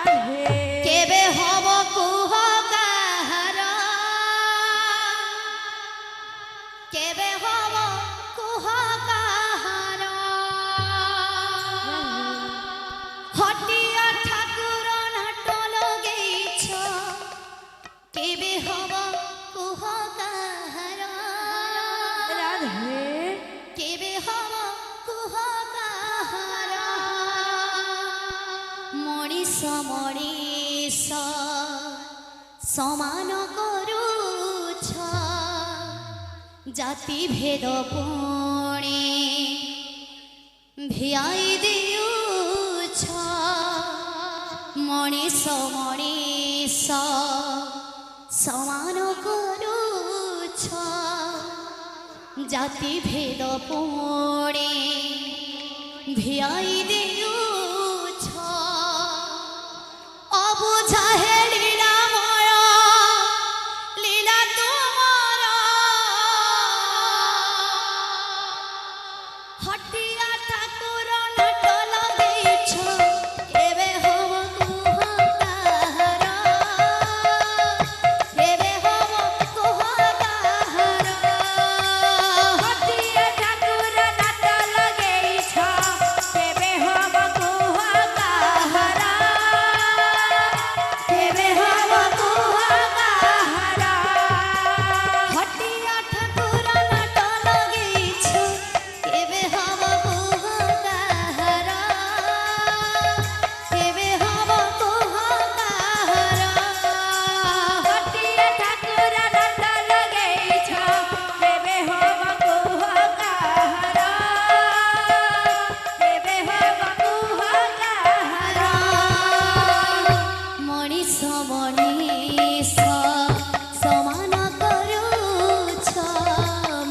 केबे हब कुह काहार केबे हब कुह काहार हटिया ठाकुर नाट लगेछ केबे हब कुह काहार केबे हब कुह काहार मणिष मणिष समान करूछ जाति भेद पुणे भियाई देउछ मणिष मणिष समान करूछ जाति भेद पुणे भियाई देउछ अबुझा हे लीलामय लीला तुमर हटिया ठाकुर नाट लगेछ केबे हब कुह काहार केबे हब कुह काहार हटिया ठाकुर नाट लगेछ केबे हब कुह काहार केबे हब कुह काहार हटिया ठाकुर नाट लगेछ केबे हब कुह काहार केबे हब कुह काहार हटिया ठाकुर नाट लगेछ केबे हब कुह काहार केबे हब कुह काहार मणिष मणिष समान करूछ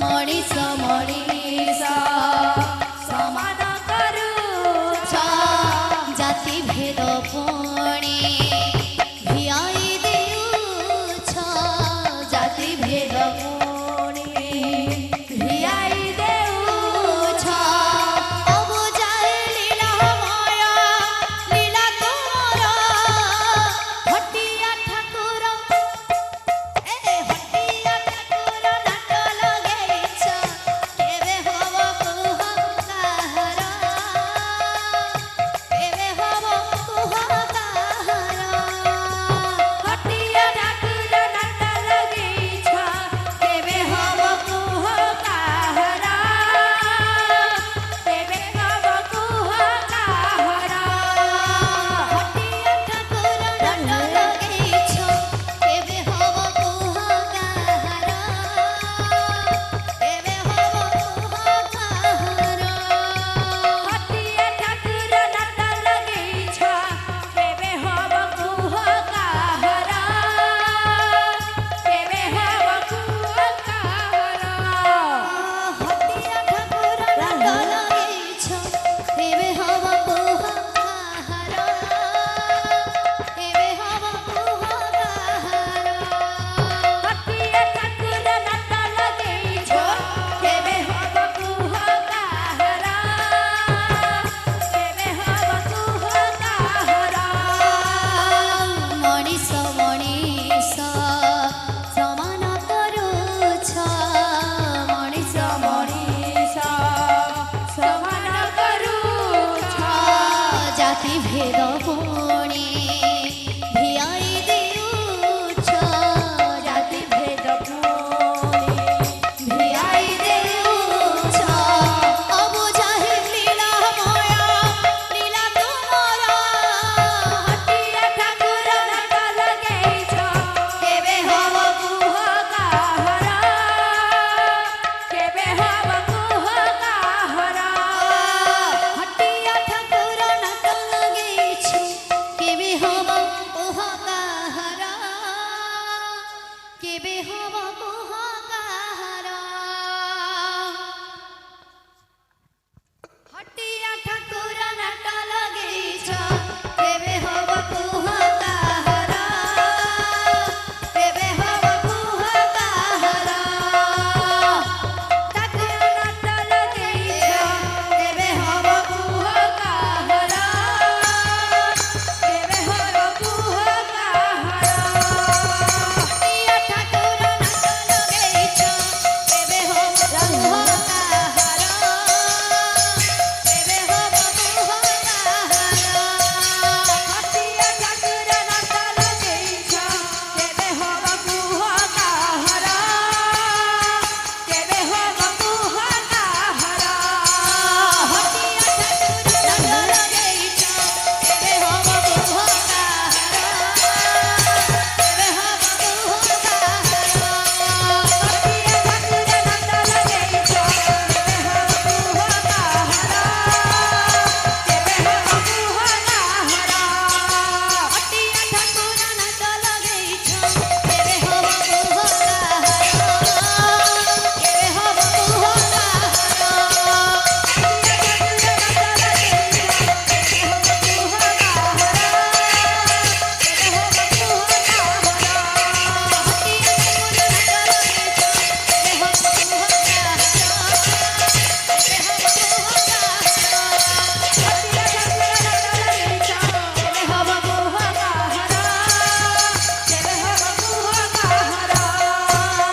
मणिष मणिष समान करूछ जाति भेद पुणे भियाई देउछ जाति भेद पुणे भियाई देउछ अबुझा हे लीलामय लीला तुमर हटिया ठाकुर हटिया ठाकुर नाट लगेछ केबे हब कुह काहार केबे हब कुह काहार हटिया ठाकुर नाट लगेछ केबे हब कुह काहार केबे हब कुह काहार हटिया ठाकुर नाट लगेछ केबे हब कुह काहार केबे हब कुह काहार हटिया ठाकुर नाट लगेछ केबे हब कुह काहार केबे हब कुह काहार हटिया ठाकुर नाट लगेछ केबे हब कुह काहार केबे हब कुह काहार हटिया ठाकुर नाट लगेछ केबे हब कुह काहार केबे हब कुह काहार मणिष मणिष समान करूछ मणिष मणिष समान करूछ जाति भेद पुणे